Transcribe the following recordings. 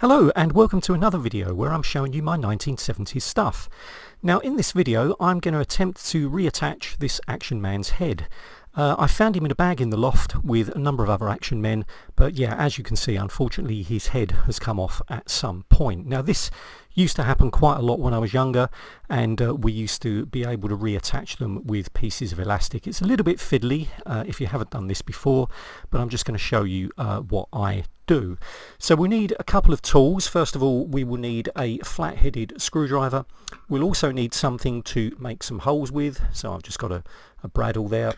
Hello and welcome to another video where I'm showing you my 1970s stuff. Now in this video I'm going to attempt to reattach this Action Man's head. I found him in a bag in the loft with a number of other Action Men, but yeah, as you can see, unfortunately his head has come off at some point. Now this used to happen quite a lot when I was younger, and we used to be able to reattach them with pieces of elastic. It's a little bit fiddly if you haven't done this before, but I'm just going to show you what I do. So we need a couple of tools. First of all, we will need a flat-headed screwdriver. We'll also need something to make some holes with, so I've just got a bradawl there.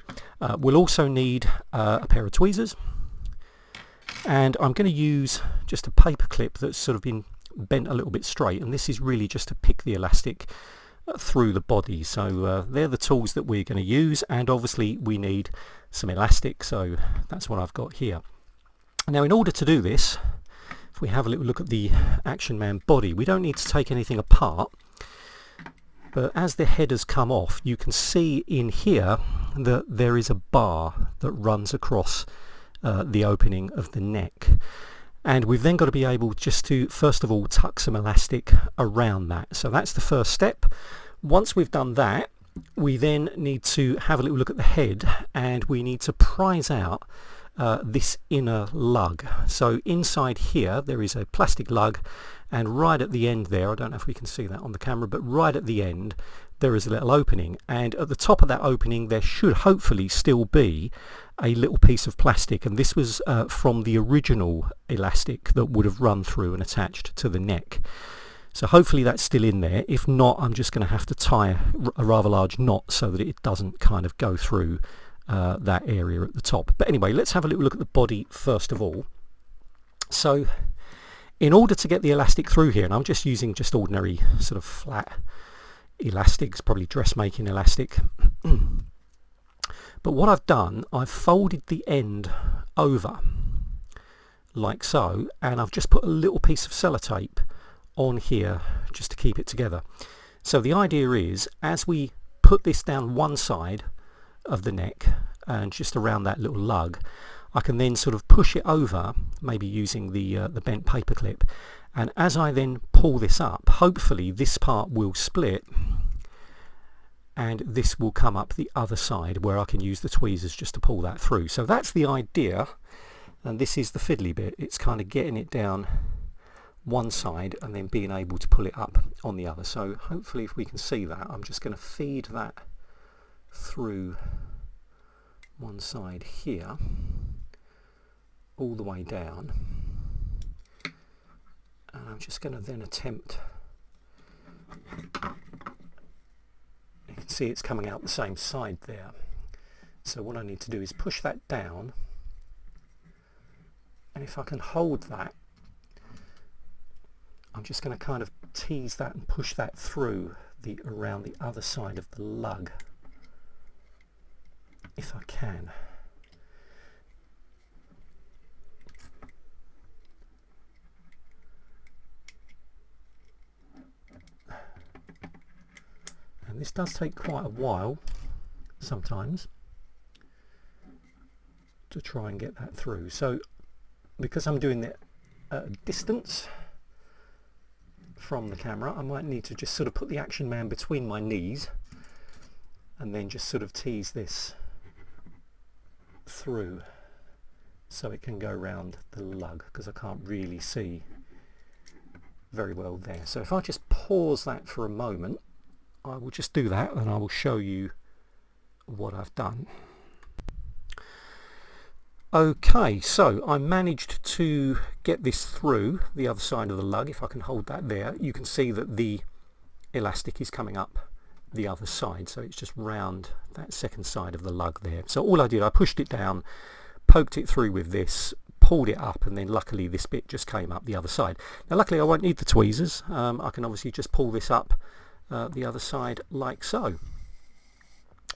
We'll also need a pair of tweezers, and I'm going to use just a paper clip that's sort of been bent a little bit straight, and this is really just to pick the elastic through the body. So they're the tools that we're going to use, and obviously we need some elastic, so that's what I've got here. Now in order to do this, if we have a little look at the Action Man body, we don't need to take anything apart, but as the head has come off, you can see in here that there is a bar that runs across the opening of the neck, and we've then got to be able just to first of all tuck some elastic around that. So that's the first step. Once we've done that, we then need to have a little look at the head, and we need to prise out this inner lug. So inside here there is a plastic lug, and right at the end there, I don't know if we can see that on the camera, but right at the end there is a little opening, and at the top of that opening there should hopefully still be a little piece of plastic, and this was from the original elastic that would have run through and attached to the neck. So hopefully that's still in there. If not, I'm just going to have to tie a rather large knot so that it doesn't kind of go through that area at the top. But anyway, let's have a little look at the body first of all. So in order to get the elastic through here, and I'm just using just ordinary sort of flat elastics, probably dressmaking elastic, but what I've done, I've folded the end over like so, and I've just put a little piece of sellotape on here just to keep it together. So the idea is, as we put this down one side of the neck and just around that little lug, I can then sort of push it over, maybe using the bent paper clip, and as I then pull this up, hopefully this part will split and this will come up the other side where I can use the tweezers just to pull that through. So that's the idea, and this is the fiddly bit. It's kind of getting it down one side and then being able to pull it up on the other. So hopefully if we can see that, I'm just going to feed that through one side here all the way down, and I'm just going to then attempt, you can see it's coming out the same side there, so what I need to do is push that down, and if I can hold that, I'm just going to kind of tease that and push that through around the other side of the lug if I can. And this does take quite a while sometimes to try and get that through. So because I'm doing it at a distance from the camera, I might need to just sort of put the Action Man between my knees and then just sort of tease this through so it can go around the lug, because I can't really see very well there. So if I just pause that for a moment, I will just do that and I will show you what I've done. Okay, so I managed to get this through the other side of the lug. If I can hold that there, you can see that the elastic is coming up the other side, so it's just round that second side of the lug there. So all I did, I pushed it down, poked it through with this, pulled it up, and then luckily this bit just came up the other side. Now luckily I won't need the tweezers. I can obviously just pull this up the other side like so.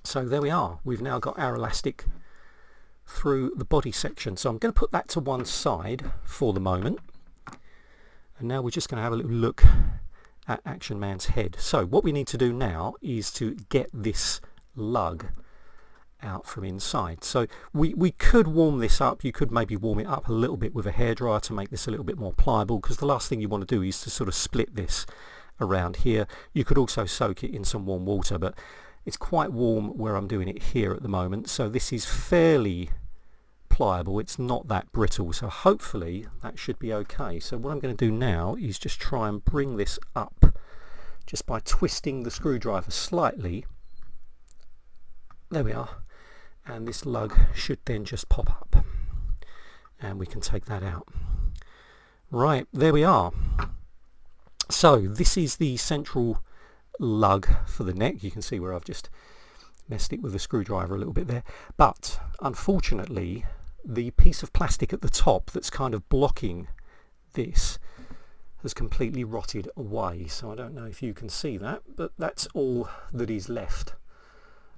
So there we are, we've now got our elastic through the body section. So I'm going to put that to one side for the moment, and now we're just going to have a little look at Action Man's head. So what we need to do now is to get this lug out from inside. So we could warm this up. You could maybe warm it up a little bit with a hairdryer to make this a little bit more pliable, because the last thing you want to do is to sort of split this around here. You could also soak it in some warm water, but it's quite warm where I'm doing it here at the moment, so this is fairly pliable. It's not that brittle, so hopefully that should be okay. So what I'm going to do now is just try and bring this up just by twisting the screwdriver slightly. There we are, and this lug should then just pop up and we can take that out. Right, there we are. So this is the central lug for the neck. You can see where I've just messed it with the screwdriver a little bit there, but unfortunately the piece of plastic at the top that's kind of blocking this has completely rotted away. So I don't know if you can see that, but that's all that is left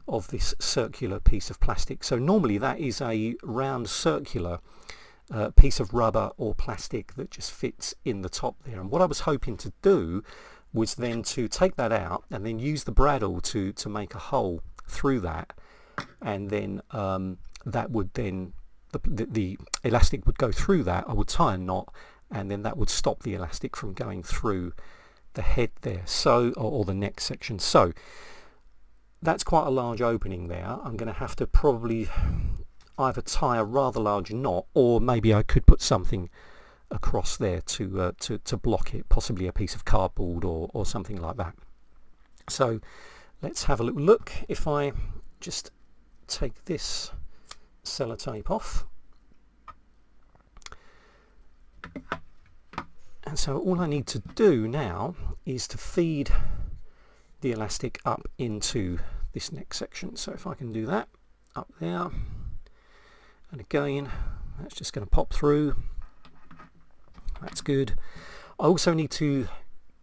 of this circular piece of plastic. So normally that is a round circular piece of rubber or plastic that just fits in the top there, and what I was hoping to do was then to take that out and then use the bradawl to make a hole through that, and then that would then the elastic would go through that. I would tie a knot, and then that would stop the elastic from going through the head there, so or the neck section. So that's quite a large opening there. I'm going to have to probably either tie a rather large knot, or maybe I could put something across there to block it, possibly a piece of cardboard or something like that. So let's have a little look. If I just take this sellotape off, and so all I need to do now is to feed the elastic up into this neck section. So if I can do that up there, and again that's just going to pop through. That's good. I also need to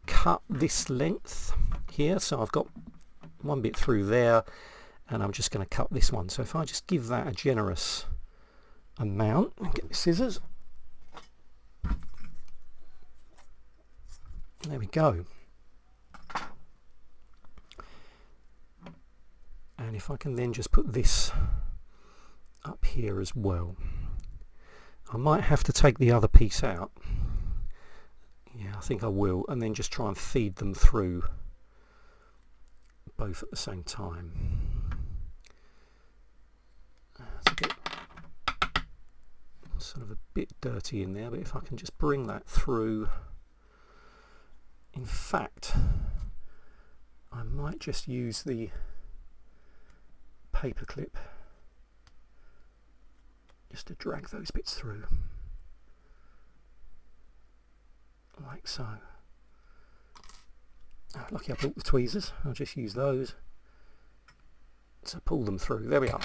cut this length here, so I've got one bit through there, and I'm just going to cut this one. So if I just give that a generous amount and get the scissors, there we go. And if I can then just put this up here as well. I might have to take the other piece out. Yeah, I think I will, and then just try and feed them through both at the same time. It's a bit, sort of a bit dirty in there, but if I can just bring that through. In fact, I might just use the paper clip just to drag those bits through, like so. Oh, lucky I brought the tweezers. I'll just use those to pull them through. There we are.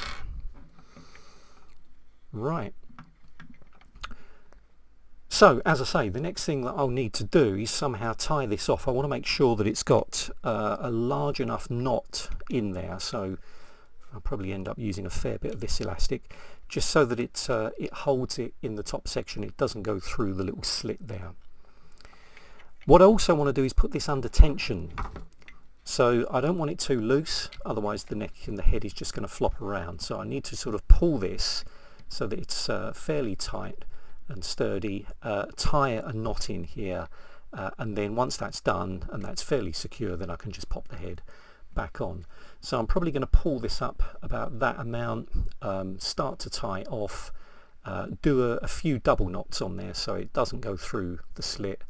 Right. So, as I say, the next thing that I'll need to do is somehow tie this off. I want to make sure that it's got a large enough knot in there, so I'll probably end up using a fair bit of this elastic, just so that it holds it in the top section. It doesn't go through the little slit there. What I also want to do is put this under tension. So I don't want it too loose, otherwise the neck and the head is just going to flop around. So I need to sort of pull this so that it's fairly tight and sturdy, tie a knot in here, and then once that's done and that's fairly secure, then I can just pop the head back on. So I'm probably going to pull this up about that amount, start to tie off, do a few double knots on there so it doesn't go through the slit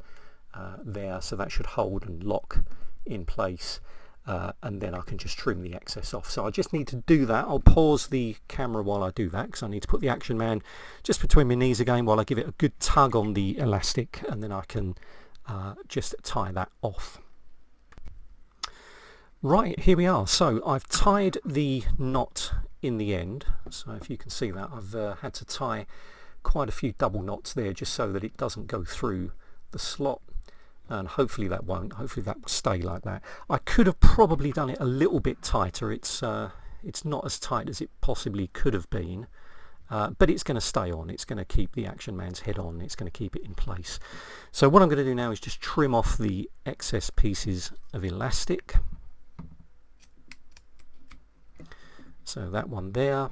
there, so that should hold and lock in place, and then I can just trim the excess off. So I just need to do that. I'll pause the camera while I do that, because I need to put the Action Man just between my knees again while I give it a good tug on the elastic, and then I can just tie that off. Right, here we are. So I've tied the knot in the end. So if you can see that, I've had to tie quite a few double knots there just so that it doesn't go through the slot, and hopefully that won't. Hopefully that will stay like that. I could have probably done it a little bit tighter. It's not as tight as it possibly could have been, but it's going to stay on. It's going to keep the Action Man's head on. It's going to keep it in place. So what I'm going to do now is just trim off the excess pieces of elastic. So that one there,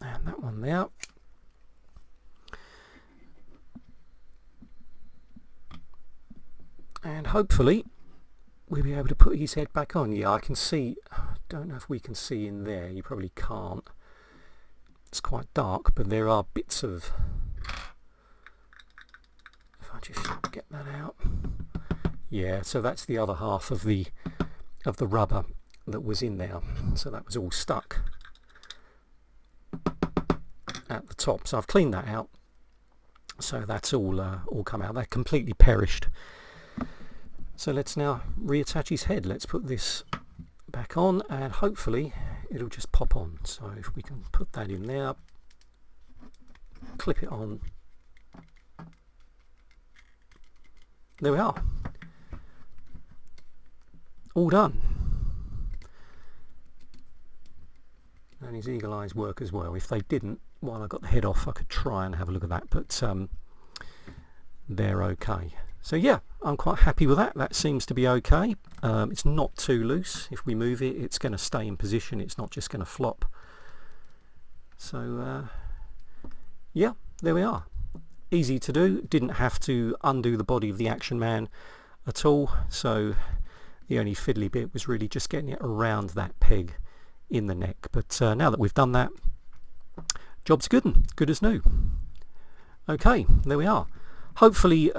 and that one there. And hopefully we'll be able to put his head back on. Yeah, I can see, don't know if we can see in there, you probably can't. It's quite dark, but there are bits of, if I just get that out. Yeah, so that's the other half of the rubber that was in there. So that was all stuck at the top. So I've cleaned that out. So that's all come out. That completely perished. So let's now reattach his head. Let's put this back on and hopefully it'll just pop on. So if we can put that in there, clip it on. There we are. All done. And his eagle eyes work as well. If they didn't, while I got the head off, I could try and have a look at that, but they're okay. So yeah, I'm quite happy with that. That seems to be okay. It's not too loose. If we move it, it's going to stay in position. It's not just going to flop. So yeah, there we are. Easy to do. Didn't have to undo the body of the Action Man at all. So the only fiddly bit was really just getting it around that peg in the neck. But now that we've done that, job's good as new. Okay, there we are. Hopefully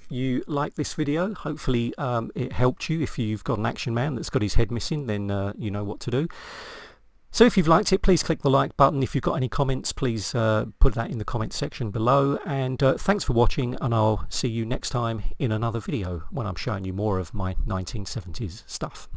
you like this video. Hopefully it helped you. If you've got an Action Man that's got his head missing, then you know what to do. So if you've liked it, please click the like button. If you've got any comments, please put that in the comment section below. And thanks for watching, and I'll see you next time in another video when I'm showing you more of my 1970s stuff.